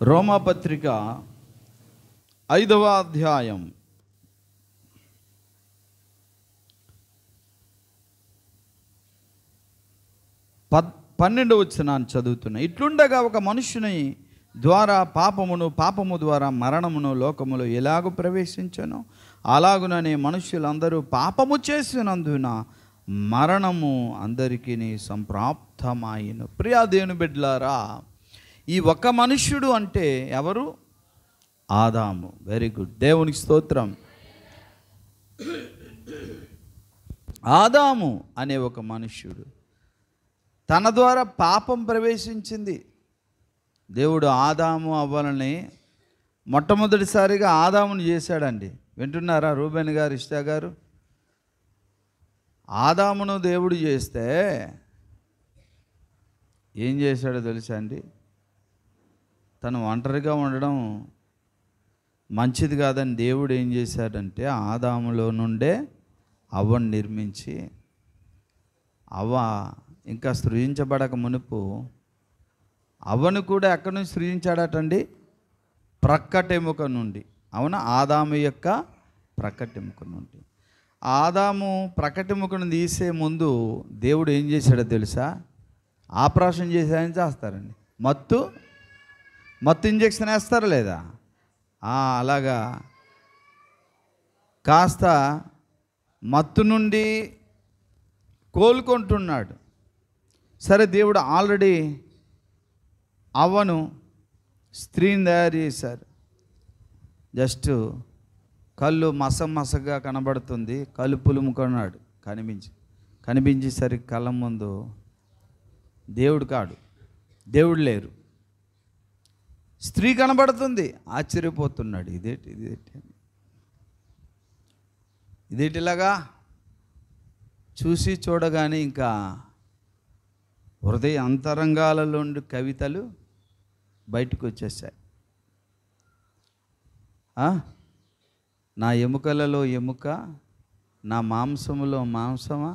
రోమాపత్రిక 5వ అధ్యాయం 12వ వచనాన్ని చదువుతున్నా. ఇట్లుండగా ఒక మనుషుని ద్వారా పాపము ద్వారా మరణమును లోకములో ఎలాగూ ప్రవేశించను, అలాగుననే మనుష్యులందరూ పాపము చేసినందున మరణము అందరికీ సంప్రాప్తమాయను. ప్రియా దేవుని బిడ్డలారా, ఈ ఒక్క మనుష్యుడు అంటే ఎవరు? ఆదాము. వెరీ గుడ్, దేవునికి స్తోత్రం. ఆదాము అనే ఒక మనుష్యుడు, తన ద్వారా పాపం ప్రవేశించింది. దేవుడు ఆదాము అవ్వాలని మొట్టమొదటిసారిగా ఆదామును చేశాడండి. వింటున్నారా రూబెన్ గారు, ఇష్టా గారు? ఆదామును దేవుడు చేస్తే ఏం చేశాడో తెలుసా అండి? తను ఒంటరిగా ఉండడం మంచిది కాదని దేవుడు ఏం చేశాడంటే ఆదాములో నుండే అవ్వను నిర్మించి, అవ్వ ఇంకా సృజించబడక మునుపు అవ్వను కూడా ఎక్కడి నుంచి సృజించాడటండి? ప్రక్కటెముక నుండి. అవునా? ఆదాము యొక్క ప్రక్కటెముక నుండి. ఆదాము ప్రక్కటెముకను తీసే ముందు దేవుడు ఏం చేశాడో తెలుసా? ఆపరేషన్ చేశారని చేస్తారండి. మత్తు ఇంజెక్షన్ వేస్తారా లేదా? అలాగా కాస్త మత్తు నుండి కోలుకుంటున్నాడు. సరే, దేవుడు ఆల్రెడీ అవ్వను స్త్రీని తయారు చేశారు. జస్ట్ కళ్ళు మసగా కనబడుతుంది, కళ్ళు పులుముకున్నాడు. కనిపించేసరికి కళ్ళ ముందు దేవుడు లేరు. స్త్రీ కనబడుతుంది, ఆశ్చర్యపోతున్నాడు. ఇదేటిలాగా చూడగానే ఇంకా హృదయ అంతరంగాలలో ఉండి కవితలు బయటకు వచ్చేసాయి. నా ఎముకలలో ఎముక, నా మాంసములో మాంసమా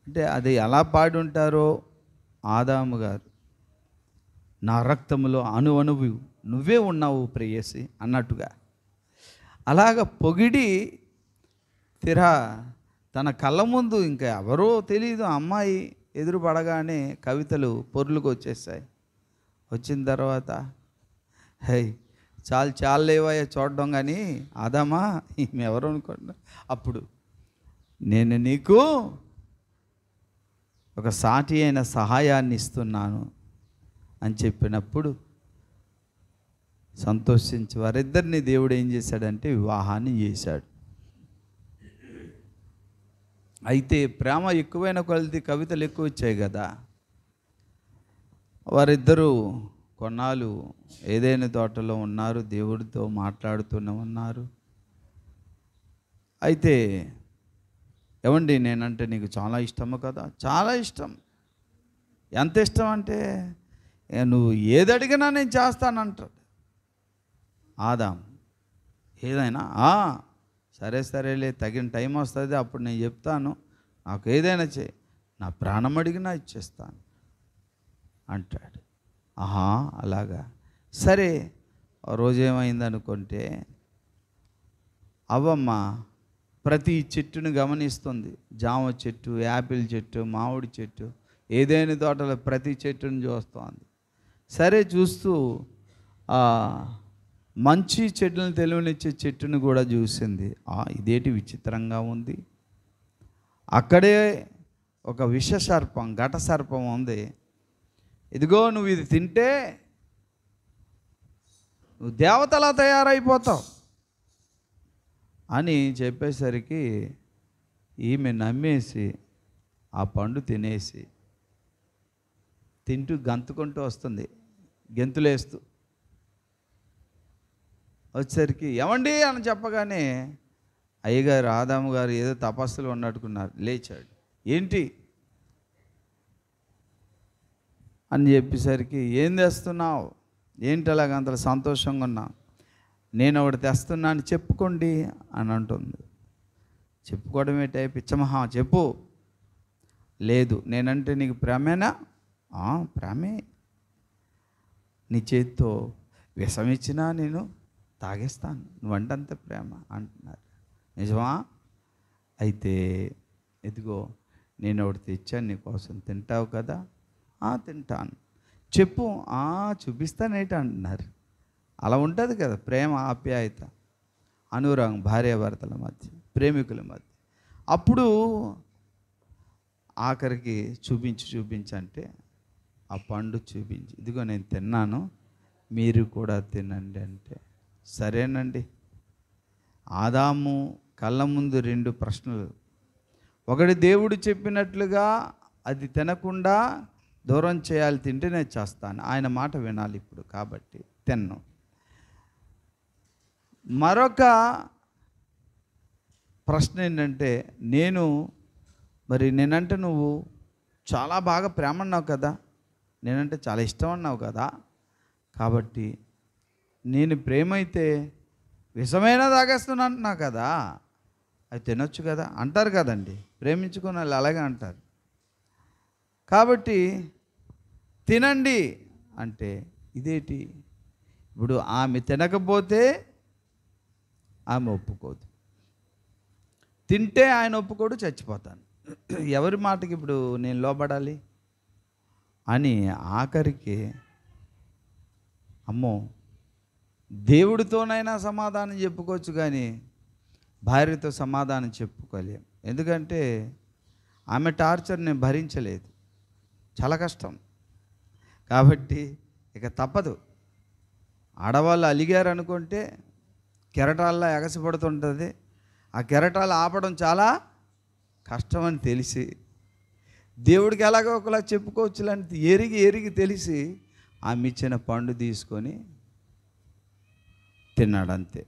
అంటే అది ఎలా పాడి ఉంటారో ఆదాము గారు. నా రక్తములో అణువు నువ్వే ఉన్నావు ప్రేయసి అన్నట్టుగా అలాగ పొగిడి తన కళ్ళ ముందు ఇంకా ఎవరో తెలియదు అమ్మాయి ఎదురు పడగానే కవితలు పొర్లుకు వచ్చేసాయి. వచ్చిన తర్వాత చాలు లేవయ్యా చూడడం, కానీ ఆదామా ఎవరు అనుకోండి, అప్పుడు నేను నీకు ఒక సాటి అయిన సహాయాన్ని ఇస్తున్నాను అని చెప్పినప్పుడు సంతోషించి వారిద్దరిని దేవుడు ఏం చేశాడంటే వివాహాన్ని చేశాడు. అయితే ప్రేమ ఎక్కువైన కొలది కవితలు ఎక్కువ వచ్చాయి కదా. వారిద్దరూ కొన్నాళ్ళు ఏదైనా తోటలో ఉన్నారు, దేవుడితో మాట్లాడుతూనే ఉన్నారు. అయితే ఏమండి, నేనంటే నీకు చాలా ఇష్టము కదా? చాలా ఇష్టం. ఎంత ఇష్టం అంటే నువ్వు ఏది అడిగినా నేను చేస్తానంటాడు ఆదాం. ఏదైనా సరేలే, తగిన టైం వస్తుంది, అప్పుడు నేను చెప్తాను, నాకు ఏదైనా చేయి, నా ప్రాణం అడిగినా ఇచ్చేస్తాను అంటాడు. అలాగా. సరే, రోజు ఏమైందనుకుంటే అవ్వమ్మ ప్రతి చెట్టును గమనిస్తుంది. జామ చెట్టు, యాపిల్ చెట్టు, మామిడి చెట్టు, ఏదైనా తోటలో ప్రతి చెట్టును చూస్తోంది. సరే, చూస్తూ మంచి చెట్లను తెలివినిచ్చే చెట్టును కూడా చూసింది. ఇదేంటి విచిత్రంగా ఉంది, అక్కడే ఒక ఘట సర్పం ఉంది. ఇదిగో, నువ్వు ఇది తింటే నువ్వు దేవతలా తయారైపోతావు అని చెప్పేసరికి ఈమె నమ్మేసి ఆ పండు తింటూ గంతుకుంటూ వస్తుంది, గెంతులేస్తూ వచ్చేసరికి ఏమండి అని చెప్పగానే అయ్యగారు ఆదాము గారు ఏదో తపస్సులు ఉన్నట్టుకున్నారు, లేచాడు. ఏంటి అని చెప్పేసరికి ఏం తెస్తున్నావు, ఏంటి అలాగ అంత సంతోషంగా ఉన్నావు? నేను ఒకటి తెస్తున్నాను చెప్పుకోండి అని అంటుంది. చెప్పుకోవడం ఏంటి పిచ్చమహా, చెప్పు. లేదు, నేనంటే నీకు ప్రేమేనా? ప్రేమే. నీ చేతితో విషం ఇచ్చినా నేను తాగేస్తాను, నువ్వంటే అంత ప్రేమ అంటున్నారు. నిజమా? అయితే ఇదిగో నేను ఒకటి తెచ్చాను నీకోసం, తింటావు కదా? తింటాను. చెప్పు. చూపిస్తానేటి అంటున్నారు. అలా ఉంటుంది కదా ప్రేమ, ఆప్యాయత, అనురాగం భార్యాభర్తల మధ్య, ప్రేమికుల మధ్య. అప్పుడు ఆఖరికి చూపించంటే ఆ పండు చూపించి, ఇదిగో నేను తిన్నాను, మీరు కూడా తినండి అంటే, సరేనండి. ఆదాము కళ్ళ ముందు 2 ప్రశ్నలు. ఒకటి, దేవుడు చెప్పినట్లుగా అది తినకుండా దూరం చేయాలి, తింటే నేను చేస్తాను, ఆయన మాట వినాలి ఇప్పుడు, కాబట్టి తిన్ను. మరొక ప్రశ్న ఏంటంటే, నేనంటే నువ్వు చాలా బాగా ప్రేమ అన్నావు కదా, నేనంటే చాలా ఇష్టం అన్నావు కదా, కాబట్టి నేను ప్రేమ అయితే విషమైనా తాగేస్తున్నా అంటున్నావు కదా, అది తినొచ్చు కదా అంటారు కదండి. ప్రేమించుకున్న వాళ్ళు అలాగే అంటారు. కాబట్టి తినండి అంటే ఇదేంటి? ఇప్పుడు ఆమె తినకపోతే ఆమె ఒప్పుకోదు, తింటే ఆయన ఒప్పుకోడు, చచ్చిపోతాను. ఎవరి మాటకి ఇప్పుడు నేను లోబడాలి అని ఆఖరికి అమ్మో, దేవుడితోనైనా సమాధానం చెప్పుకోవచ్చు కానీ భార్యతో సమాధానం చెప్పుకోలేం. ఎందుకంటే ఆమె టార్చర్ నేను భరించలేదు, చాలా కష్టం. కాబట్టి ఇక తప్పదు. ఆడవాళ్ళు అలిగారు అనుకుంటే కెరటాల్లో ఎగసిపడుతుంటుంది. ఆ కెరటాలు ఆపడం చాలా కష్టమని తెలిసి, దేవుడికి ఎలాగో ఒకలా చెప్పుకోవచ్చులని ఎరిగి తెలిసి ఆమె ఇచ్చిన పండు తీసుకొని తిన్నాడు, అంతే.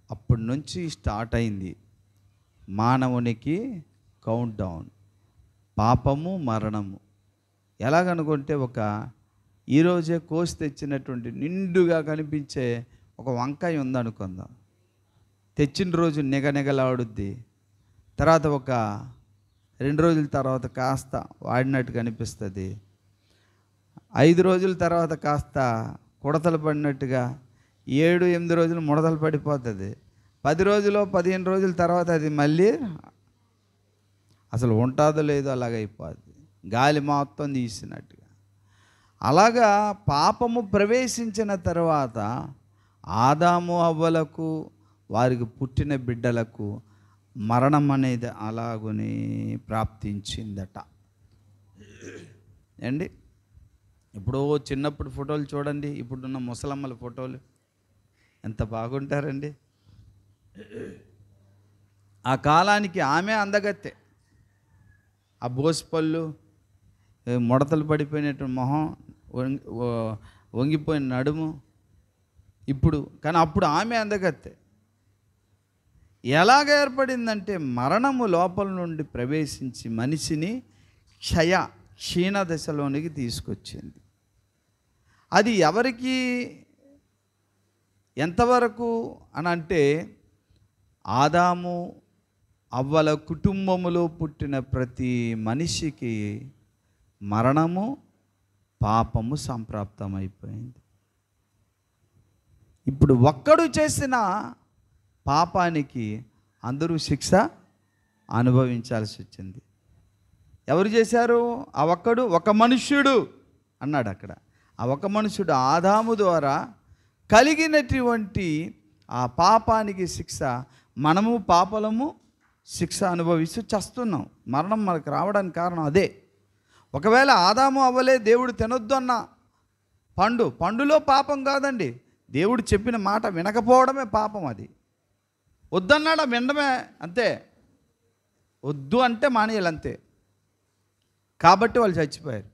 అప్పటి నుంచి స్టార్ట్ అయింది మానవునికి కౌంట్ డౌన్, పాపము మరణము. ఎలాగనుకుంటే ఈరోజే కోసి తెచ్చినటువంటి నిండుగా కనిపించే ఒక వంకాయ ఉందనుకుందాం. తెచ్చిన రోజు నిగనిగలాడుద్ది, తర్వాత 2 రోజుల తర్వాత కాస్త వాడినట్టు కనిపిస్తుంది, 5 రోజుల తర్వాత కాస్త కుడతలు పడినట్టుగా, 7-8 రోజులు ముడతలు పడిపోతుంది, 10 రోజులు 15 రోజుల తర్వాత అది మళ్ళీ అసలు ఉంటుందో లేదో అలాగైపోద్ది, గాలి మొత్తం తీసినట్టుగా. అలాగా పాపము ప్రవేశించిన తర్వాత ఆదాము అవ్వలకు, వారికి పుట్టిన బిడ్డలకు మరణం అనేది అలాగునే ప్రాప్తించిందట. అండి, ఇప్పుడు చిన్నప్పుడు ఫోటోలు చూడండి, ఇప్పుడున్న ముసలమ్మల ఫోటోలు ఎంత బాగుంటారండి. ఆ కాలానికి ఆమె అందగత్తె, ఆ బోసిపళ్ళు, ముడతలు పడిపోయినట్టు మొహం, వంగిపోయిన నడుము. కానీ అప్పుడు ఆమె అందగత్తె. ఎలాగ ఏర్పడిందంటే మరణము లోపల నుండి ప్రవేశించి మనిషిని క్షీణ దశలోనికి తీసుకొచ్చింది. అది ఎవరికి ఎంతవరకు అని అంటే, ఆదాము అవ్వల కుటుంబములో పుట్టిన ప్రతి మనిషికి మరణము, పాపము సంప్రాప్తమైపోయింది. ఇప్పుడు ఒక్కడు చేసిన పాపానికి అందరూ శిక్ష అనుభవించాల్సి వచ్చింది. ఎవరు చేశారు? ఆ ఒక్కడు, ఒక మనుష్యుడు అన్నాడు అక్కడ. ఆ ఒక మనుష్యుడు ఆదాము ద్వారా కలిగినటువంటి ఆ పాపానికి శిక్ష, మనము పాపలము శిక్ష అనుభవిస్తూ చస్తున్నాం. మరణం మనకు రావడానికి కారణం అదే. ఒకవేళ ఆదాము అవ్వలే దేవుడు తినొద్దు అన్న పండులో పాపం కాదండి, దేవుడు చెప్పిన మాట వినకపోవడమే పాపం. అది వద్దన్నాడు, వినడమే అంతే. వద్దు అంటే మానేయాలి అంతే. కాబట్టి వాళ్ళు చచ్చిపోయారు.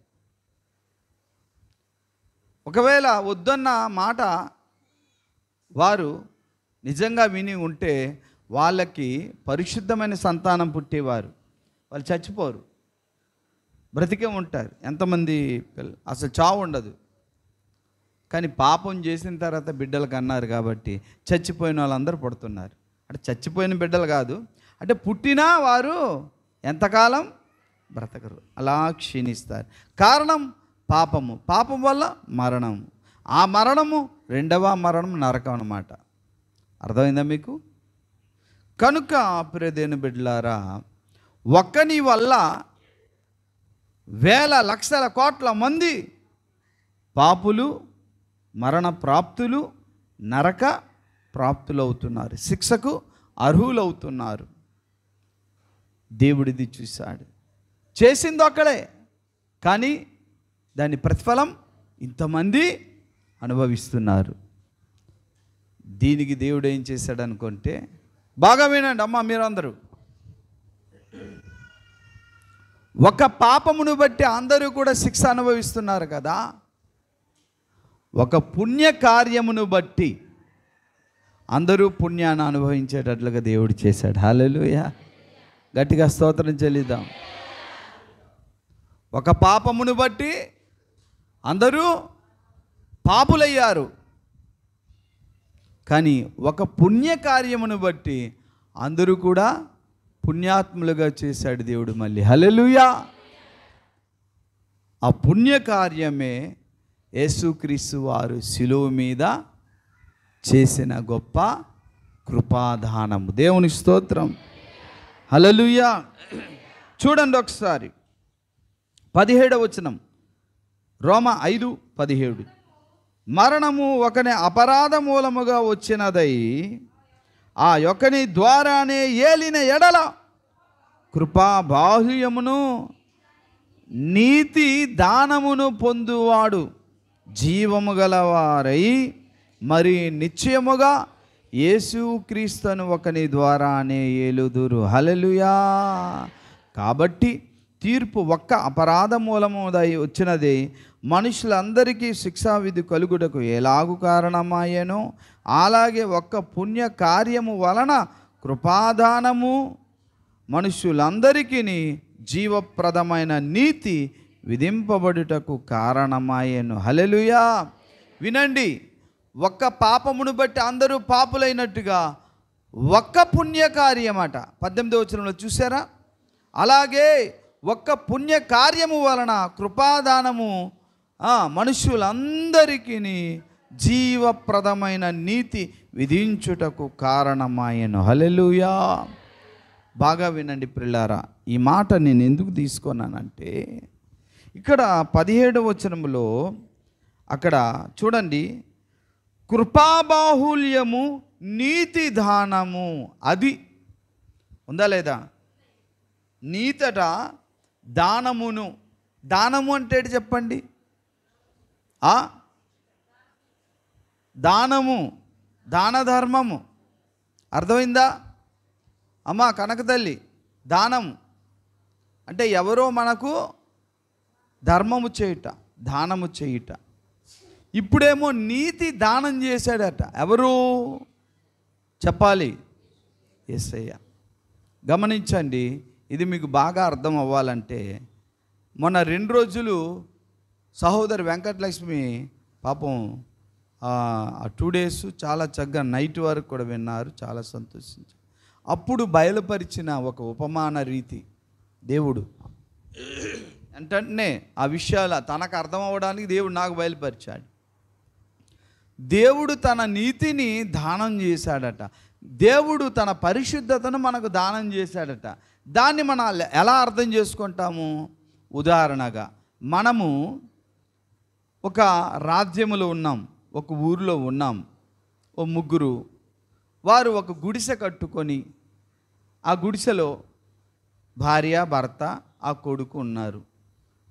ఒకవేళ వద్దన్న మాట వారు నిజంగా విని ఉంటే వాళ్ళకి పరిశుద్ధమైన సంతానం పుట్టేవారు, వాళ్ళు చచ్చిపోరు, బ్రతికే ఉంటారు. ఎంతమంది పిల్లలు, అసలు చావు ఉండదు. కానీ పాపం చేసిన తర్వాత బిడ్డలకు అన్నారు కాబట్టి చచ్చిపోయిన వాళ్ళందరూ పుడుతున్నారు. అంటే చచ్చిపోయిన బిడ్డలు కాదు, అంటే పుట్టినా వారు ఎంతకాలం బ్రతకరు, అలా క్షీణిస్తారు. కారణం పాపము, పాపం వల్ల మరణము, ఆ మరణము రెండవ మరణం నరకం అన్నమాట. అర్థమైందా మీకు? కనుక ప్రియ దేవుని బిడ్డలారా, ఒక్కని వల్ల వేల లక్షల కోట్ల మంది పాపులు, మరణ ప్రాప్తులు, నరక ప్రాప్తులు అవుతున్నారు, శిక్షకు అర్హులవుతున్నారు. దేవుడిది చూశాడు, చేసింది ఒక్కడే, కానీ దాని ప్రతిఫలం ఇంతమంది అనుభవిస్తున్నారు. దీనికి దేవుడు ఏం చేశాడు అనుకుంటే, బాగా వినండి అమ్మ మీరందరూ, ఒక పాపమును బట్టి అందరూ కూడా శిక్ష అనుభవిస్తున్నారు కదా, ఒక పుణ్య కార్యమును బట్టి అందరూ పుణ్యాన్ని అనుభవించేటట్లుగా దేవుడు చేశాడు. హల్లెలూయా, గట్టిగా స్తోత్రం చెల్లిద్దాం. ఒక పాపమును బట్టి అందరూ పాపులయ్యారు, కానీ ఒక పుణ్యకార్యమును బట్టి అందరూ కూడా పుణ్యాత్ములుగా చేశాడు దేవుడు మళ్ళీ. హల్లెలూయా. ఆ పుణ్యకార్యమే యేసుక్రీస్తు వారు శిలువ మీద చేసిన గొప్ప కృపాదానము. దేవుని స్తోత్రం. హల్లెలూయా. చూడండి ఒకసారి 17వ వచనం, రోమా 5:17. మరణము ఒకని అపరాధ మూలముగా వచ్చినదై ఆ యొక్కని ద్వారానే ఏలిన ఎడల కృపా బాహుల్యమును నీతి దానమును పొందువాడు జీవము గలవారై మరి నిశ్చయముగా యేసుక్రీస్తును ఒకని ద్వారానే ఏలుదురు. హల్లెలూయా. కాబట్టి తీర్పు ఒక్క అపరాధ మూలముదై వచ్చినది మనుషులందరికీ శిక్షావిధి కలుగుటకు ఎలాగు కారణమాయనో, అలాగే ఒక్క పుణ్య కార్యము వలన కృపాదానము మనుషులందరికీ జీవప్రదమైన నీతి విధింపబడుటకు కారణమాయను. హల్లెలూయా. వినండి, ఒక్క పాపమును బట్టి అందరూ పాపులైనట్టుగా ఒక్క పుణ్యకార్యమాట 18వ వచనంలో చూసారా? అలాగే ఒక్క పుణ్యకార్యము వలన కృపాదానము మనుషులందరికీ జీవప్రదమైన నీతి విధించుటకు కారణమాయను. హల్లెలూయా. బాగా వినండి ప్రియులారా, ఈ మాట నేను ఎందుకు తీసుకున్నానంటే, ఇక్కడ 17వ వచనములో అక్కడ చూడండి, కృపాబాహుల్యము నీతి దానము, అది ఉందా లేదా? నీతట దానమును, దానము అంటే చెప్పండి, దానము, దాన ధర్మము. అర్థమైందా అమ్మా కనకతల్లి? దానము అంటే ఎవరో మనకు ధర్మము చేయుట, దానము చేయుట. ఇప్పుడేమో నీతి దానం చేశాడట. ఎవరు చెప్పాలి? యేసయ్య. గమనించండి, ఇది మీకు బాగా అర్థం అవ్వాలంటే, మొన్న 2 రోజులు సహోదరి వెంకటలక్ష్మి పాపం 2 days చాలా చక్కగా నైట్ వరకు కూడా విన్నారు, చాలా సంతోషించారు. అప్పుడు బయలుపరిచిన ఒక ఉపమాన రీతి దేవుడు అంటే ఆ విషయాలు తనకు అర్థం అవ్వడానికి దేవుడు నాకు బయలుపరిచాడు. దేవుడు తన నీతిని దానం చేశాడట, దేవుడు తన పరిశుద్ధతను మనకు దానం చేశాడట. దాన్ని మనం ఎలా అర్థం చేసుకుంటాము? ఉదాహరణగా మనము ఒక రాజ్యములో ఉన్నాం, ఒక ఊరిలో ఉన్నాం. ఓ ముగ్గురు వారు ఒక గుడిసె కట్టుకొని, ఆ గుడిసెలో భార్య, భర్త, ఆ కొడుకు ఉన్నారు.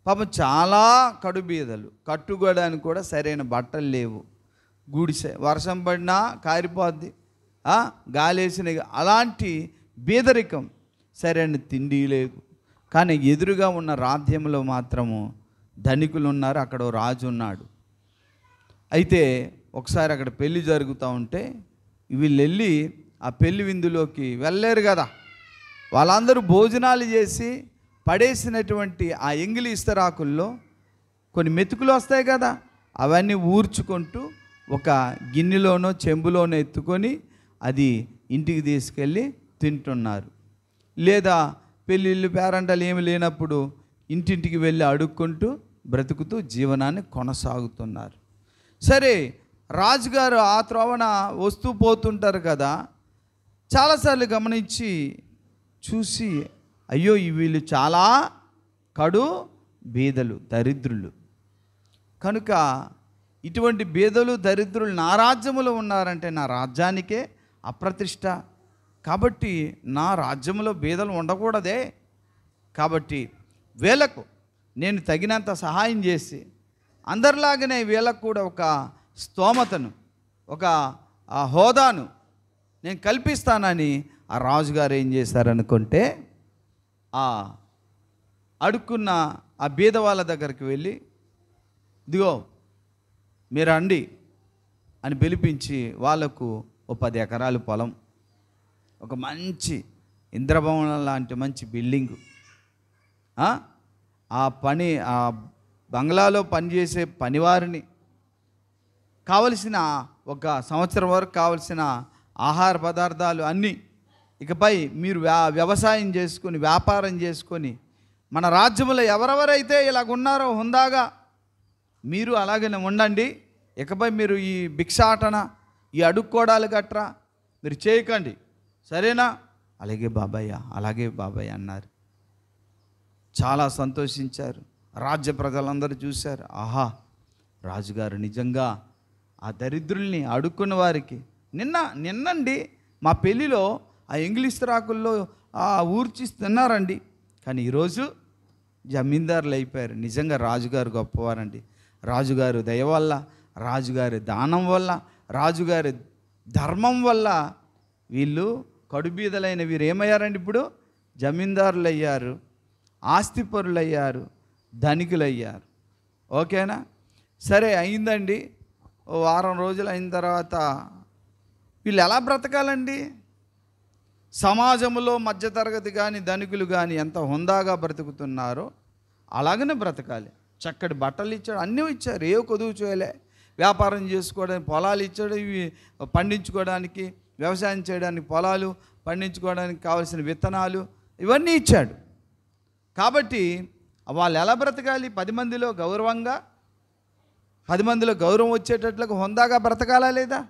పాపం చాలా కడుబీదలు, కట్టుకోవడానికి కూడా సరైన బట్టలు లేవు. గుడిసె వర్షం పడినా కారిపోద్ది, గాలేసిన అలాంటి బీదరికం, సరైన తిండి లేదు. కానీ ఎదురుగా ఉన్న రాజ్యంలో మాత్రము ధనికులు ఉన్నారు, అక్కడ రాజు ఉన్నాడు. అయితే ఒకసారి అక్కడ పెళ్ళి జరుగుతూ ఉంటే వీళ్ళు వెళ్ళి ఆ పెళ్లి విందులోకి వెళ్ళలేరు కదా, వాళ్ళందరూ భోజనాలు చేసి పడేసినటువంటి ఆ ఎంగిలి ఇస్తరాకుల్లో కొన్ని మెతుకులు వస్తాయి కదా, అవన్నీ ఊర్చుకుంటూ ఒక గిన్నెలోనో చెంబులోనో ఎత్తుకొని అది ఇంటికి తీసుకెళ్ళి తింటున్నారు. లేదా పెళ్ళిళ్ళు పేరంటాలు ఏమి లేనప్పుడు ఇంటింటికి వెళ్ళి అడుక్కుంటూ బ్రతుకుతూ జీవనాన్ని కొనసాగుతున్నారు. సరే, రాజుగారు ఆ త్రోవన వస్తూ పోతుంటారు కదా, చాలాసార్లు గమనించి చూసి, అయ్యో వీళ్ళు చాలా కడు బీదలు, దరిద్రులు, కనుక ఇటువంటి బీదలు దరిద్రులు నా రాజ్యములో ఉన్నారంటే నా రాజ్యానికే అప్రతిష్ట, కాబట్టి నా రాజ్యంలో బీదలు ఉండకూడదే, కాబట్టి వీళ్ళకు నేను తగినంత సహాయం చేసి అందరిలాగానే వీళ్ళకు కూడా ఒక స్తోమతను, ఒక హోదాను నేను కల్పిస్తానని ఆ రాజుగారు ఏం చేశారనుకుంటే, అడుక్కున్న ఆ బీద వాళ్ళ దగ్గరికి వెళ్ళి, ఇదిగో మీరు రండి అని పిలిపించి వాళ్లకు ఓ 10 ఎకరాల పొలం, ఒక మంచి ఇంద్రభవనం లాంటి మంచి బిల్డింగు, ఆ బంగ్లాలో పనిచేసే పనివారిని, కావలసిన ఒక సంవత్సరం వరకు కావలసిన ఆహార పదార్థాలు అన్నీ, ఇకపై మీరు వ్యవసాయం చేసుకొని వ్యాపారం చేసుకొని మన రాజ్యంలో ఎవరెవరైతే ఇలాగున్నారో హుందాగా మీరు అలాగనే ఉండండి, ఇకపై మీరు ఈ భిక్షాటన, ఈ అడుక్కోడాలు గట్రా మీరు చేయకండి, సరేనా? అలాగే బాబాయ్ అన్నారు. చాలా సంతోషించారు. రాజ్య ప్రజలందరూ చూశారు, ఆహా, రాజుగారు నిజంగా ఆ దరిద్రుల్ని, అడుక్కున్న వారికి, నిన్నండి మా పెళ్ళిలో ఆ ఇంగ్లీష్ రాకుల్లో ఊర్చి తిన్నారండి, కానీ ఈరోజు జమీందారులు అయిపోయారు. నిజంగా రాజుగారు గొప్పవారండి. రాజుగారు దయ వల్ల, రాజుగారి దానం వల్ల, రాజుగారి ధర్మం వల్ల వీళ్ళు కడుబీదలైన వీరు ఏమయ్యారండి? ఇప్పుడు జమీందారులు అయ్యారు, ఆస్తిపరులు అయ్యారు, ధనికులు అయ్యారు. ఓకేనా? సరే, అయిందండి. ఓ వారం రోజులు అయిన తర్వాత వీళ్ళు ఎలా బ్రతకాలండి? సమాజంలో మధ్యతరగతి కానీ ధనికులు కానీ ఎంత హుందాగా బ్రతుకుతున్నారో అలాగనే బ్రతకాలి. చక్కటి బట్టలు ఇచ్చాడు, అన్నీ ఇచ్చారు, ఏ కొదువు చేయలే. వ్యాపారం చేసుకోవడానికి పొలాలు ఇచ్చాడు, ఇవి పండించుకోవడానికి, వ్యవసాయం చేయడానికి పొలాలు, పండించుకోవడానికి కావలసిన విత్తనాలు ఇవన్నీ ఇచ్చాడు. కాబట్టి వాళ్ళు ఎలా బ్రతకాలి? 10 మందిలో గౌరవంగా, 10 మందిలో గౌరవం వచ్చేటట్లుగా హుందాగా బ్రతకాలా లేదా?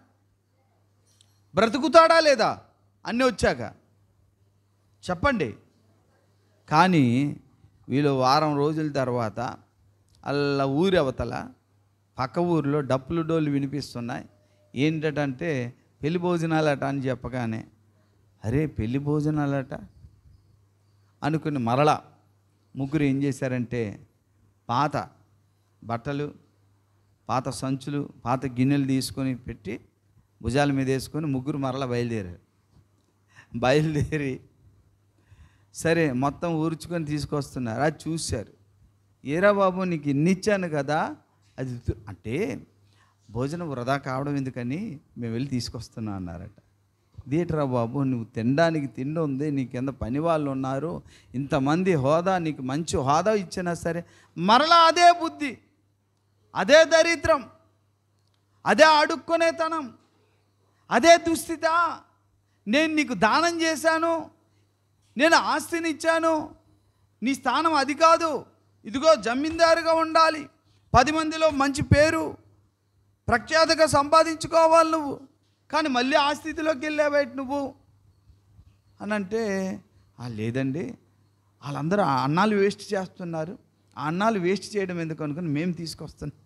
బ్రతుకుతాడా లేదా? అన్నీ వచ్చాక చెప్పండి. కానీ వీళ్ళు వారం రోజుల తర్వాత అలా ఊరి అవతల పక్క ఊరిలో డప్పులు డోళ్ళు వినిపిస్తున్నాయి. ఏంటంటే పెళ్లి భోజనాలట అని చెప్పగానే, అరే పెళ్లి భోజనాలట అనుకుని మరలా ముగ్గురు ఏం చేశారంటే, పాత బట్టలు, పాత సంచులు, పాత గిన్నెలు తీసుకొని పెట్టి భుజాల మీద వేసుకొని ముగ్గురు మరలా బయలుదేరి సరే మొత్తం ఊర్చుకొని తీసుకొస్తున్నారు. అది చూశారు. ఏరా బాబు, నీకు ఇన్ని ఇచ్చాను కదా, అది అంటే భోజనం వృధా కావడం ఎందుకని మేము వెళ్ళి తీసుకొస్తున్నాం అన్నారట. ఇదేట్రా బాబు, నువ్వు తినడానికి తిండి ఉంది, నీ కింద పని వాళ్ళు ఉన్నారు, ఇంతమంది హోదా, నీకు మంచి హోదా ఇచ్చినా సరే మరలా అదే బుద్ధి, అదే దరిద్రం, అదే అడుక్కునేతనం, అదే దుస్థిత. నేను నీకు దానం చేశాను, నేను ఆస్తిని ఇచ్చాను, నీ స్థానం అది కాదు, ఇదిగో జమీందారుగా ఉండాలి, 10 మందిలో మంచి పేరు ప్రఖ్యాతగా సంపాదించుకోవాలి నువ్వు, కానీ మళ్ళీ ఆ స్థితిలోకి వెళ్ళావేటి నువ్వు అని అంటే, లేదండి వాళ్ళందరూ ఆ అన్నాలు వేస్ట్ చేస్తున్నారు, ఆ అన్నాలు వేస్ట్ చేయడం ఎందుకు అనుకుని మేము తీసుకొస్తున్నాం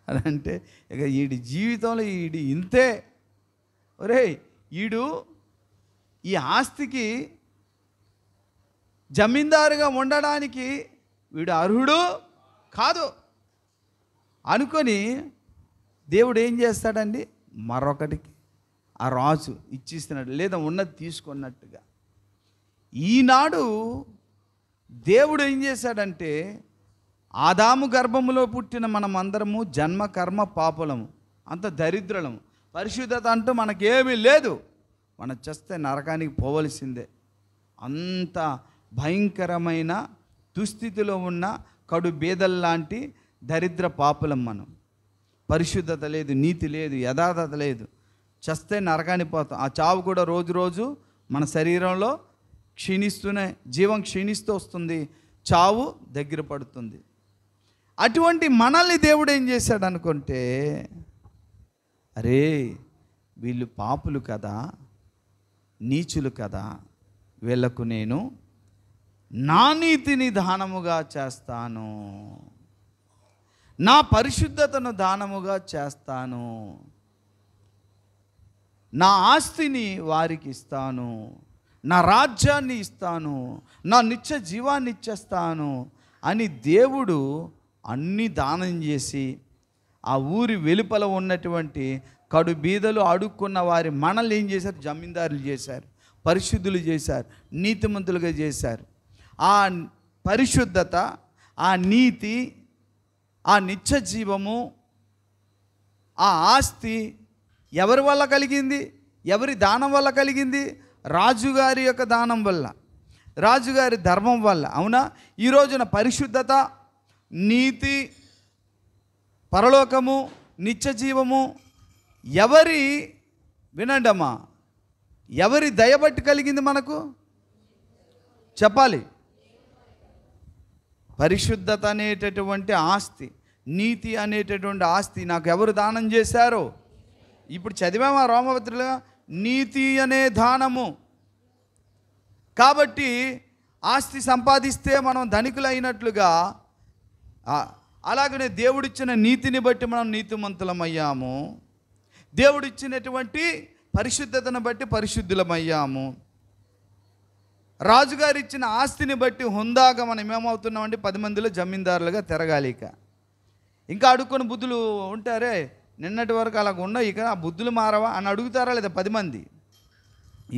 అని అంటే, ఇక వీడి జీవితంలో వీడి ఇంతే. ఒరే, వీడు ఈ ఆస్తికి జమీందారుగా ఉండడానికి వీడు అర్హుడు కాదు అనుకొని దేవుడు ఏం చేస్తాడండి, మరొకటికి ఆ రాజు ఇచ్చిస్తున్నాడు, లేదా ఉన్నది తీసుకున్నట్టుగా. ఈనాడు దేవుడు ఏం చేశాడంటే, ఆదాము గర్భములో పుట్టిన మనమందరము జన్మ కర్మ పాపులము, అంత దరిద్రులము, పరిశుద్ధత అంటూ మనకేమీ లేదు, మనం చేస్తే నరకానికి పోవలసిందే. అంత భయంకరమైన దుస్థితిలో ఉన్న కడు బేదల్లాంటి దరిద్ర పాపులం మనం. పరిశుద్ధత లేదు, నీతి లేదు, యథార్థత లేదు, చస్తే నరకానికి పోతాం. ఆ చావు కూడా రోజు రోజు మన శరీరంలో జీవం క్షీణిస్తూ వస్తుంది, చావు దగ్గర పడుతుంది. అటువంటి మనల్ని దేవుడు ఏం చేశాడు అనుకుంటే, అరే వీళ్ళు పాపులు కదా, నీచులు కదా, వీళ్ళకు నేను నా నీతిని దానముగా చేస్తాను, నా పరిశుద్ధతను దానముగా చేస్తాను, నా ఆస్తిని వారికి ఇస్తాను, నా రాజ్యాన్ని ఇస్తాను, నా నిత్య జీవాన్ని ఇచ్చేస్తాను అని దేవుడు అన్నీ దానం చేసి ఆ ఊరి వెలుపల ఉన్నటువంటి కడు బీదలు అడుక్కున్న వారి మనల్ని ఏం చేశారు? జమీందారులు చేశారు, పరిశుద్ధులు చేశారు, నీతిమంతులుగా చేశారు. ఆ పరిశుద్ధత, ఆ నీతి, ఆ నిత్య జీవము, ఆ ఆస్తి ఎవరి వల్ల కలిగింది? ఎవరి దానం వల్ల కలిగింది? రాజుగారి యొక్క దానం వల్ల, రాజుగారి ధర్మం వల్ల. అవునా? ఈ రోజున పరిశుద్ధత, నీతి, పరలోకము, నిత్య జీవము ఎవరి, వినండమ్మా, ఎవరి దయబట్టి కలిగింది మనకు? చెప్పాలి. పరిశుద్ధత అనేటటువంటి ఆస్తి, నీతి అనేటటువంటి ఆస్తి నాకు ఎవరు దానం చేశారో? ఇప్పుడు చదివామా రోమపత్రికలో, నీతి అనే దానము. కాబట్టి ఆస్తి సంపాదిస్తే మనం ధనికులైనట్లుగా, అలాగనే దేవుడిచ్చిన నీతిని బట్టి మనం నీతిమంతులమయ్యాము, దేవుడిచ్చినటువంటి పరిశుద్ధతను బట్టి పరిశుద్ధులమయ్యాము, రాజుగారు ఇచ్చిన ఆస్తిని బట్టి హుందాగా మనం ఏమవుతున్నామంటే 10 మందిలో జమీందారులుగా తిరగాలిక. ఇంకా అడుక్కొని బుద్ధులు ఉంటారే, నిన్నటి వరకు అలాగ ఉన్నాయి, ఇక ఆ బుద్ధులు మారవా అని అడుగుతారా లేదా 10 మంది?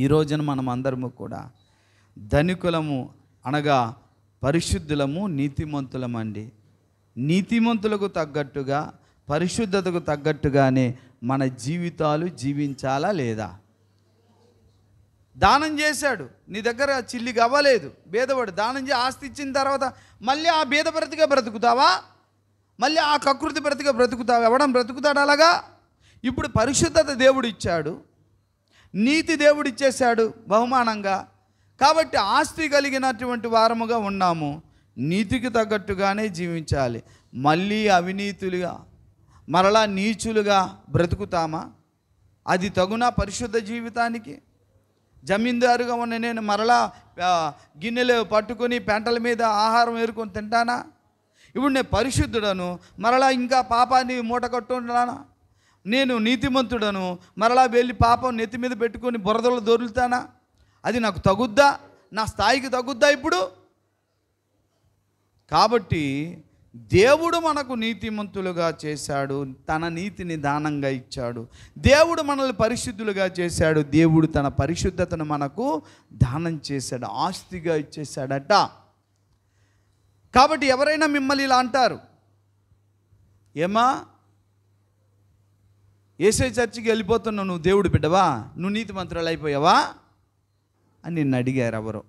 ఈ రోజున మనం అందరము కూడా ధనికులము అనగా పరిశుద్ధులము, నీతిమంతులమండి. నీతిమంతులకు తగ్గట్టుగా, పరిశుద్ధతకు తగ్గట్టుగానే మన జీవితాలు జీవించాలా లేదా? దానం చేశాడు, నీ దగ్గర చిల్లికి అవ్వలేదు, బేదవాడు దానం చేసి ఆస్తి ఇచ్చిన తర్వాత మళ్ళీ ఆ బేద బ్రతిగా బ్రతుకుతావా? మళ్ళీ ఆ కకృతి బ్రతిగా బ్రతుకుతావా? ఎవడం బ్రతుకుతాడు అలాగా? ఇప్పుడు పరిశుద్ధత దేవుడు ఇచ్చాడు, నీతి దేవుడు ఇచ్చేశాడు బహుమానంగా. కాబట్టి ఆస్తి కలిగినటువంటి వారముగా ఉన్నాము, నీతికి తగ్గట్టుగానే జీవించాలి. మళ్ళీ అవినీతులుగా, మరలా నీచులుగా బ్రతుకుతామా? అది తగునా పరిశుద్ధ జీవితానికి? జమీందారుగా ఉన్న నేను మరలా గిన్నెలు పట్టుకొని పెంటల మీద ఆహారం ఏరుకొని తింటానా? ఇప్పుడు నేను పరిశుద్ధుడను, మరలా ఇంకా పాపాన్ని మూట కట్టుకుంటానా? నేను నీతిమంతుడను, మరలా వెళ్ళి పాపం నెత్తి మీద పెట్టుకొని బురదలో దొరుకుతానా? అది నాకు తగుద్దా? నా స్థాయికి తగుద్దా ఇప్పుడు? కాబట్టి దేవుడు మనకు నీతిమంతులుగా చేశాడు, తన నీతిని దానంగా ఇచ్చాడు. దేవుడు మనల్ని పరిశుద్ధులుగా చేశాడు, దేవుడు తన పరిశుద్ధతను మనకు దానం చేశాడు, ఆస్తిగా ఇచ్చేశాడట. కాబట్టి ఎవరైనా మిమ్మల్ని ఇలా అంటారు, ఏమా యేసయ్య చర్చికి వెళ్ళిపోతున్నావు, నువ్వు దేవుడు బిడ్డవా, నువ్వు నీతిమంతురాలు అయిపోయావా అని నిన్ను అడిగారు ఎవరో.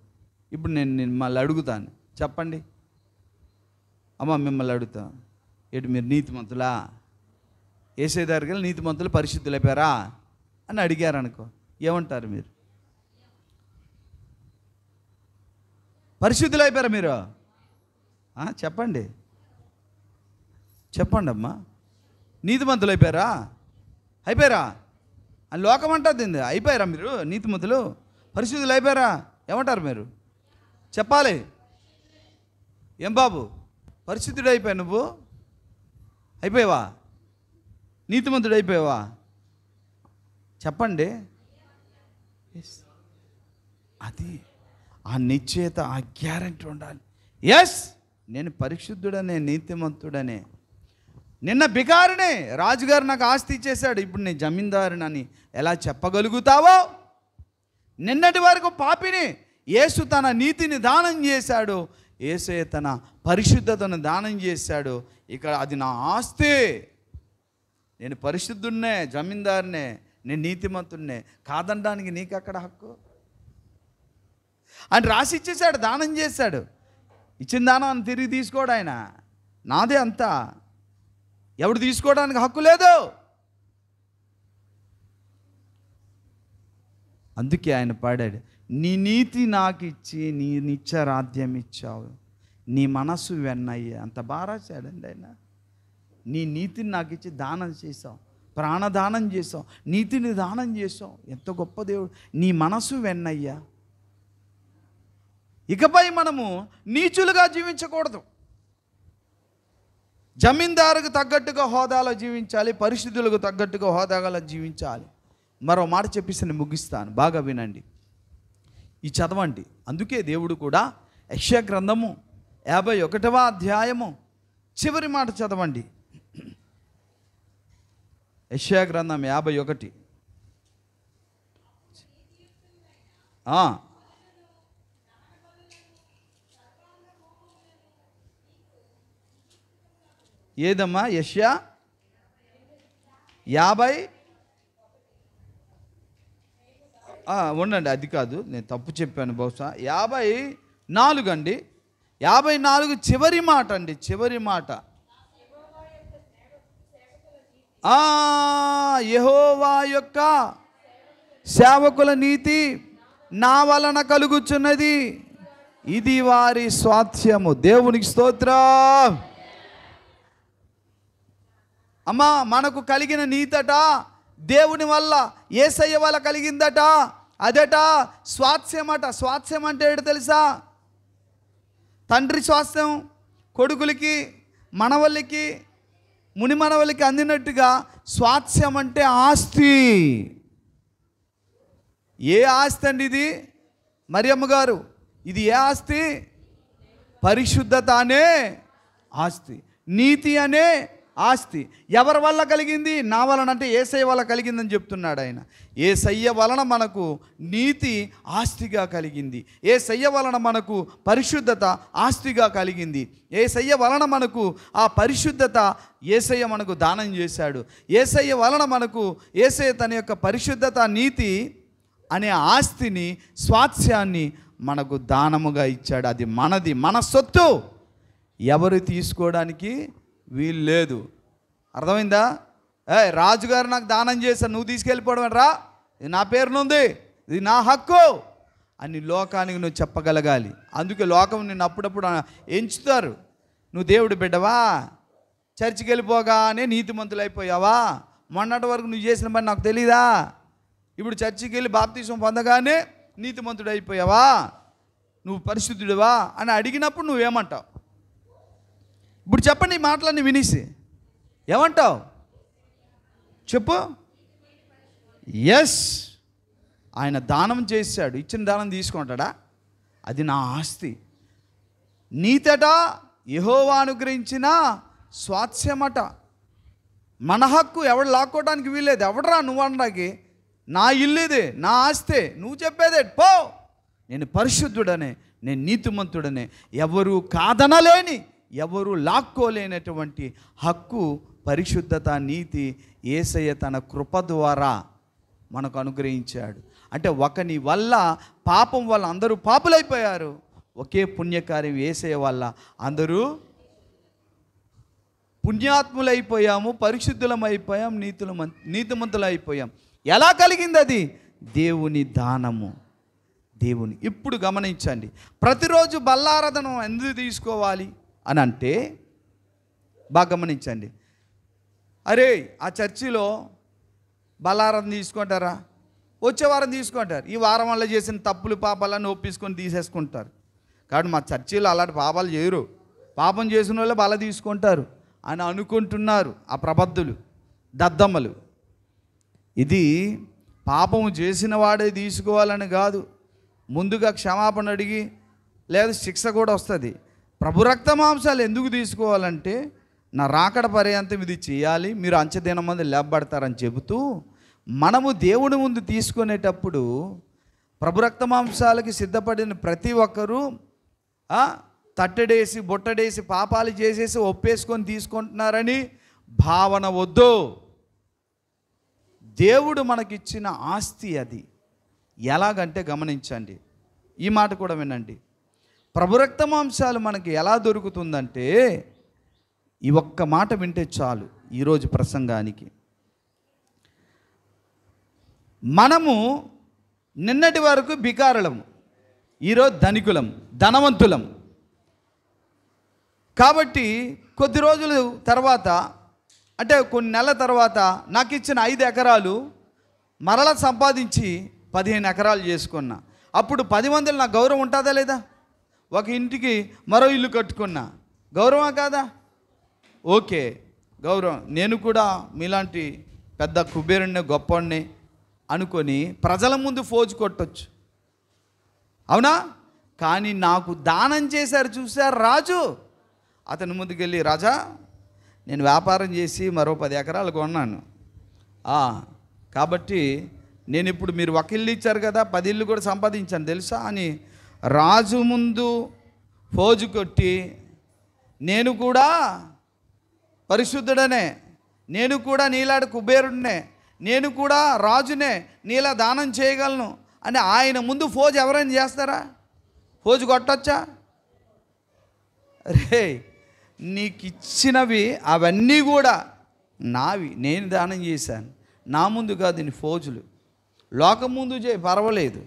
ఇప్పుడు నేను మిమ్మల్ని అడుగుతాను, చెప్పండి అమ్మ, మిమ్మల్ని అడుగుతా, ఏంటి మీరు నీతిమంతులా? యేసయ్య దగ్గరికి వెళ్ళి నీతిమంతులు పరిశుద్ధులు అయిపోయారా అని అడిగారు అనుకో, ఏమంటారు మీరు? పరిశుద్ధులు అయిపోయారా మీరు? చెప్పండి, చెప్పండి అమ్మా. నీతిమంతులు అయిపోయారా? అయిపోయారా అని లోకం అంటుంది. అయిపోయారా మీరు నీతిమంతులు, పరిశుద్ధులు అయిపోయారా? ఏమంటారు మీరు? చెప్పాలి. ఏం బాబు, పరిశుద్ధుడు అయిపోయా, నువ్వు అయిపోయావా? నీతిమంతుడు అయిపోయావా? చెప్పండి. అది ఆ నిశ్చయత, ఆ గ్యారెంటీ ఉండాలి. ఎస్, నేను పరిశుద్ధుడనే, నీతిమంతుడనే. నిన్న బికారునే, రాజుగారు నాకు ఆస్తి ఇచ్చేశాడు, ఇప్పుడు నేను జమీందారునని ఎలా చెప్పగలుగుతావో? నిన్నటి వరకు పాపిని, యేసు తన నీతిని దానం చేశాడు, యేసయ్య తన పరిశుద్ధతను దానం చేశాడు. ఇక్కడ అది నా ఆస్తి, నేను పరిశుద్ధున్నే, జమీందారునే, నేను నీతిమంతున్నే కాదనడానికి నీకు అక్కడ హక్కు? అని రాసి ఇచ్చేశాడు, దానం చేశాడు. ఇచ్చిన దానం తిరిగి తీసుకోడు ఆయన, నాదే అంతా, ఎవడు తీసుకోవడానికి హక్కు లేదు. అందుకే ఆయన పాడాడు, నీ నీతి నాకు ఇచ్చి నీ నిత్య రాజ్యం ఇచ్చావు, నీ మనస్సు వెన్నయ్యే. అంత బాగా రాశాడండి ఆయన. నీ నీతిని నాకు ఇచ్చి దానం చేసావు, ప్రాణదానం చేసావు, నీతిని దానం చేసావు. ఎంత గొప్ప దేవుడు. నీ మనసు వెన్నయ్యా. ఇకపై మనము నీచులుగా జీవించకూడదు. జమీందారుకు తగ్గట్టుగా హోదాలో జీవించాలి, పరిశుద్ధులకు తగ్గట్టుగా హోదాలో జీవించాలి. మరో మాట చెప్పేసి ముగిస్తాను, బాగా వినండి. ఈ చదవండి. అందుకే దేవుడు కూడా యెషయా గ్రంథము 51వ అధ్యాయము చివరి మాట చదవండి. యెషయా గ్రంథం 51. ఏదమ్మా? యెషయా 50. ఉండండి, అది కాదు, నేను తప్పు చెప్పాను బహుశా. 54 అండి. 54 చివరి మాట అండి, చివరి మాట. యెహోవా యొక్క సేవకుల నీతి నా వలన కలుగుచున్నది, ఇది వారి స్వాస్థ్యము. దేవునికి స్తోత్రం. అమ్మా, మనకు కలిగిన నీతట దేవుని వల్ల, యేసయ్య వల్ల కలిగిందట. అదట స్వాస్థ్యమట. స్వాస్థ్యం అంటే ఏంటో తెలుసా? తండ్రి స్వాస్థ్యం కొడుకులకి, మనవళ్ళకి, ముని మనవళ్ళకి అందినట్టుగా స్వాస్థ్యం అంటే ఆస్తి. ఏ ఆస్తి అండి ఇది? మరియమ్మ గారు, ఇది ఏ ఆస్తి? పరిశుద్ధత అనే ఆస్తి, నీతి అనే ఆస్తి. ఎవరి వల్ల కలిగింది? నా వలన, అంటే యేసయ్య వల్ల కలిగిందని చెప్తున్నాడు ఆయన. యేసయ్య వలన మనకు నీతి ఆస్తిగా కలిగింది. యేసయ్య వలన మనకు పరిశుద్ధత ఆస్తిగా కలిగింది. యేసయ్య వలన మనకు ఆ పరిశుద్ధత యేసయ్య మనకు దానం చేశాడు. యేసయ్య వలన మనకు యేసయ్య తన యొక్క పరిశుద్ధత, నీతి అనే ఆస్తిని, స్వాస్థ్యాన్ని మనకు దానముగా ఇచ్చాడు. అది మనది, మన సొత్తు. ఎవరు తీసుకోవడానికి వీలు లేదు. అర్థమైందా? రాజుగారు నాకు దానం చేశాను, నువ్వు తీసుకెళ్ళిపోవడం రా, ఇది నా పేరునుంది, ఇది నా హక్కు అని లోకానికి నువ్వు చెప్పగలగాలి. అందుకే లోకం నిన్ను అప్పుడప్పుడు ఎంచుతారు. నువ్వు దేవుడు బిడ్డవా, చర్చికి వెళ్ళిపోగానే నీతిమంతులు అయిపోయావా, మొన్నటి వరకు నువ్వు చేసిన పని నాకు తెలీదా, ఇప్పుడు చర్చికి వెళ్ళి బాప్తీసం పొందగానే నీతిమంతుడు అయిపోయావా, నువ్వు పరిశుద్ధుడివా అని అడిగినప్పుడు నువ్వేమంటావు? ఇప్పుడు చెప్పండి, ఈ మాటలన్నీ వినేసి ఏమంటావు? చెప్పు. ఎస్, ఆయన దానం చేశాడు, ఇచ్చిన దానం తీసుకుంటాడా? అది నా ఆస్తి. నీతట యెహోవా అనుగ్రహించిన స్వాస్థ్యమట. మన హక్కు ఎవడు లాక్కోవడానికి వీల్లేదు. ఎవడరా నువ్వు అనడానికి? నా ఇల్లు ఇది, నా ఆస్తే. నువ్వు చెప్పేదే పో, నేను పరిశుద్ధుడనే, నేను నీతిమంతుడనే, ఎవరు కాదనలేని, ఎవరు లాక్కోలేనటువంటి హక్కు, పరిశుద్ధత, నీతి యేసయ్య తన కృప ద్వారా మనకు అనుగ్రహించాడు. అంటే ఒకని వల్ల, పాపం వల్ల అందరూ పాపులైపోయారు. ఒకే పుణ్యకార్యం యేసయ్య వల్ల అందరూ పుణ్యాత్ములైపోయాము, పరిశుద్ధులమైపోయాం, నీతిమంతులైపోయాం. ఎలా కలిగింది అది? దేవుని దానము. దేవుని. ఇప్పుడు గమనించండి, ప్రతిరోజు బల్లారాధన ఎందుకు తీసుకోవాలి అని అంటే, బాగా గమనించండి. అరే, ఆ చర్చిలో బల్లారాధన తీసుకుంటారా? వచ్చే వారం తీసుకుంటారు. ఈ వారం వల్ల చేసిన తప్పులు, పాపాలన్నీ ఒప్పించుకొని తీసేసుకుంటారు. కాబట్టి మా చర్చిలో అలాంటి పాపాలు చేయరు, పాపం చేసిన వాళ్ళే బల తీసుకుంటారు అని అనుకుంటున్నారు ఆ ప్రబద్ధులు, దద్దమ్మలు. ఇది పాపం చేసిన వాడే తీసుకోవాలని కాదు. ముందుగా క్షమాపణ అడిగి, లేదా శిక్ష కూడా వస్తుంది. ప్రభు రక్త మాంసాలు ఎందుకు తీసుకోవాలంటే, నా రాకడ పర్యంతం ఇది చేయాలి, మీరు అంచెదినం మంది లేపబడతారని చెబుతూ, మనము దేవుని ముందు తీసుకునేటప్పుడు ప్రభు రక్త మాంసాలకి సిద్ధపడిన ప్రతి ఒక్కరూ తట్టడేసి, బొట్టడేసి, పాపాలు చేసేసి ఒప్పేసుకొని తీసుకుంటున్నారని భావన వద్దు. దేవుడు మనకిచ్చిన ఆస్తి అది. ఎలాగంటే గమనించండి, ఈ మాట కూడా వినండి. ప్రభు రక్త మాంసాలు మనకి ఎలా దొరుకుతుందంటే, ఈ ఒక్క మాట వింటే చాలు ఈరోజు ప్రసంగానికి. మనము నిన్నటి వరకు బికారులం, ఈరోజు ధనికులం, ధనవంతులం. కాబట్టి కొద్ది రోజులు తర్వాత, అంటే కొన్ని నెలల తర్వాత నాకు ఇచ్చిన 5 ఎకరాలు మరలా సంపాదించి 15 ఎకరాలు చేసుకున్నా. అప్పుడు 10 మందిలో నాకు గౌరవం ఉంటుందా లేదా? ఒక ఇంటికి మరో ఇల్లు కట్టుకున్నా, గౌరవం కాదా? ఓకే, గౌరవం. నేను కూడా మీలాంటి పెద్ద కుబేరుణ్ణి, గొప్పవాడిని అనుకొని ప్రజల ముందు ఫోజు కొట్టొచ్చు, అవునా? కానీ నాకు దానం చేశారు, చూశారు రాజు. అతని ముందుకెళ్ళి, రాజా, నేను వ్యాపారం చేసి మరో 10 ఎకరాలు కొన్నాను, కాబట్టి నేను ఇప్పుడు మీరు ఒక ఇల్లు ఇచ్చారు కదా, 10 ఇల్లు కూడా సంపాదించాను తెలుసా అని రాజు ముందు ఫోజు కొట్టి, నేను కూడా పరిశుద్ధుడనే, నేను కూడా నీలాంటి కుబేరుడినే, నేను కూడా రాజునే, నీలా దానం చేయగలను అని ఆయన ముందు ఫోజు ఎవరైనా చేస్తారా? ఫోజు కొట్టచ్చా? రే, నీకు ఇచ్చినవి అవన్నీ కూడా నావి, నేను దానం చేశాను, నా ముందు కాదు నీ ఫోజులు. లోకం ముందు చేయి పర్వాలేదు,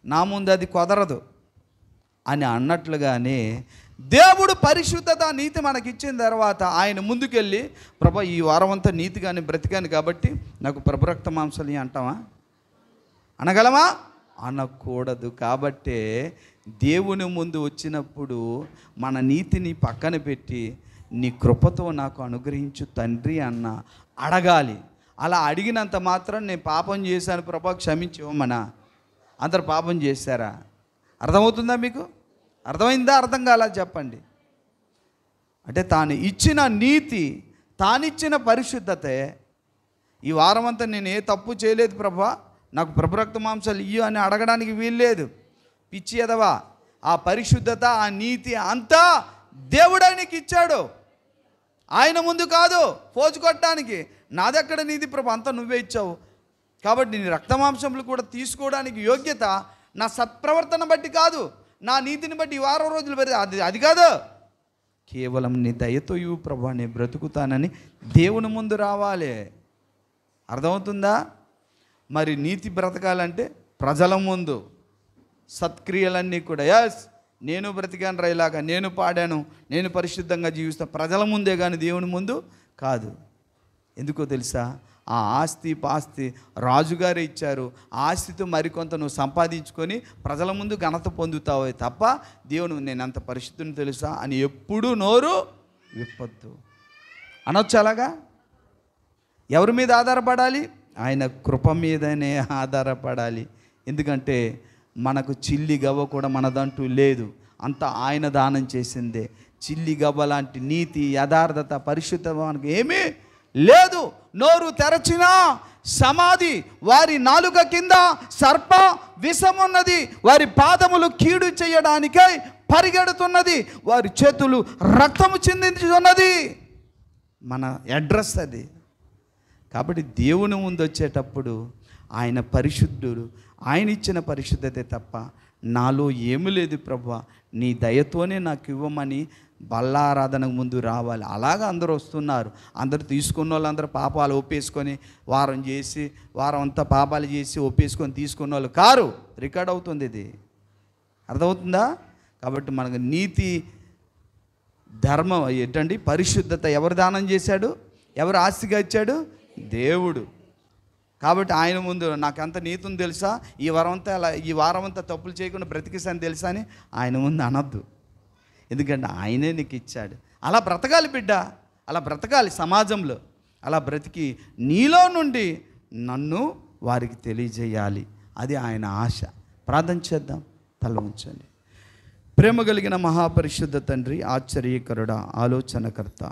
నా ముందు అది కుదరదు అని అన్నట్లుగానే దేవుడు పరిశుద్ధత, నీతి మనకిచ్చిన తర్వాత ఆయన ముందుకెళ్ళి, ప్రభా ఈ వారం అంతా నీతిగానే బ్రతికాను కాబట్టి నాకు ప్రభరక్త మాంసాలు అంటావా? అనగలమా? అనకూడదు. కాబట్టే దేవుని ముందు వచ్చినప్పుడు మన నీతిని పక్కన పెట్టి, నీ కృపతో నాకు అనుగ్రహించు తండ్రి అన్న అడగాలి. అలా అడిగినంత మాత్రం నేను పాపం చేశాను ప్రభా క్షమించి ఇవ్వమనా? అందరు పాపం చేశారా? అర్థమవుతుందా మీకు? అర్థమైందా? అర్థం కాలా చెప్పండి. అంటే తాను ఇచ్చిన నీతి, తానిచ్చిన పరిశుద్ధతే. ఈ వారం అంతా నేను ఏ తప్పు చేయలేదు ప్రభా, నాకు ప్రభరక్త మాంసాలు ఇయ్యు అని అడగడానికి వీల్లేదు. పిచ్చి ఎదవా, ఆ పరిశుద్ధత, ఆ నీతి అంతా దేవుడే నీకు ఇచ్చాడు, ఆయన ముందు కాదు ఫోజు కొట్టడానికి. నాదెక్కడ నీతి ప్రభు, అంతా నువ్వే ఇచ్చావు. కాబట్టి నీ రక్తమాంసములు కూడా తీసుకోవడానికి యోగ్యత నా సత్ప్రవర్తన బట్టి కాదు, నా నీతిని బట్టి ఈ వారం రోజులు అది కాదు, కేవలం నీ దయతో ఇవ్వు ప్రభా, నేను బ్రతుకుతానని దేవుని ముందు రావాలి. అర్థమవుతుందా? మరి నీతి బ్రతకాలంటే ప్రజల ముందు సత్క్రియలన్నీ కూడా, ఎస్ నేను బ్రతికాను రైలాగా, నేను పాడాను, నేను పరిశుద్ధంగా జీవిస్తాను, ప్రజల ముందే కానీ దేవుని ముందు కాదు. ఎందుకో తెలుసా? ఆ ఆస్తి పాస్తి రాజుగారే ఇచ్చారు, ఆస్తితో మరికొంత నువ్వు సంపాదించుకొని ప్రజల ముందు ఘనత పొందుతావే తప్ప దేవుని నేను అంత పరిశుద్ధుని తెలుసా అని ఎప్పుడూ నోరు విప్పొద్దు. అనొచ్చు అలాగా? ఎవరి మీద ఆధారపడాలి? ఆయన కృప మీదనే ఆధారపడాలి. ఎందుకంటే మనకు చిల్లి గవ్వ కూడా మనదంటూ లేదు, అంతా ఆయన దానం చేసిందే. చిల్లి గవ్వ లాంటి నీతి, యథార్థత, పరిశుద్ధత మనకు ఏమీ లేదు. నోరు తెరచినా సమాధి, వారి నాలుక కింద సర్ప విషమున్నది, వారి పాదములు కీడు చేయడానికై పరిగెడుతున్నది, వారి చేతులు రక్తము చిందించుతున్నది. మన అడ్రస్ అది. కాబట్టి దేవుని ముందు వచ్చేటప్పుడు ఆయన పరిశుద్ధుడు, ఆయన ఇచ్చిన పరిశుద్ధతే తప్ప నాలో ఏమీ లేదు ప్రభువా, నీ దయతోనే నాకు ఇవ్వమని బల్లారాధనకు ముందు రావాలి. అలాగా అందరూ వస్తున్నారు. అందరూ తీసుకున్న వాళ్ళందరూ పాపాలు ఒప్పేసుకొని వారం చేసి, వారం అంతా పాపాలు చేసి ఒప్పేసుకొని తీసుకున్న వాళ్ళు కారు. రికార్డ్ అవుతుంది ఇది. అర్థమవుతుందా? కాబట్టి మనకు నీతి, ధర్మం ఏంటండి? పరిశుద్ధత ఎవరు దానం చేశాడు? ఎవరు ఆస్తిగా ఇచ్చాడు? దేవుడు. కాబట్టి ఆయన ముందు నాకు అంత నీతిని తెలుసా, ఈ వారం అంతా తప్పులు చేయకుండా బ్రతికిస్తాను తెలుసా అని ఆయన ముందు అనొద్దు. ఎందుకంటే ఆయనే నీకు ఇచ్చాడు. అలా బ్రతకాలి బిడ్డ, అలా బ్రతకాలి సమాజంలో. అలా బ్రతికి నీలో నుండి నన్ను వారికి తెలియజేయాలి. అది ఆయన ఆశ. ప్రార్థన చేద్దాం, తల ఉంచండి. ప్రేమ కలిగిన మహాపరిశుద్ధ తండ్రి, ఆశ్చర్యకరుడా, ఆలోచనకర్త,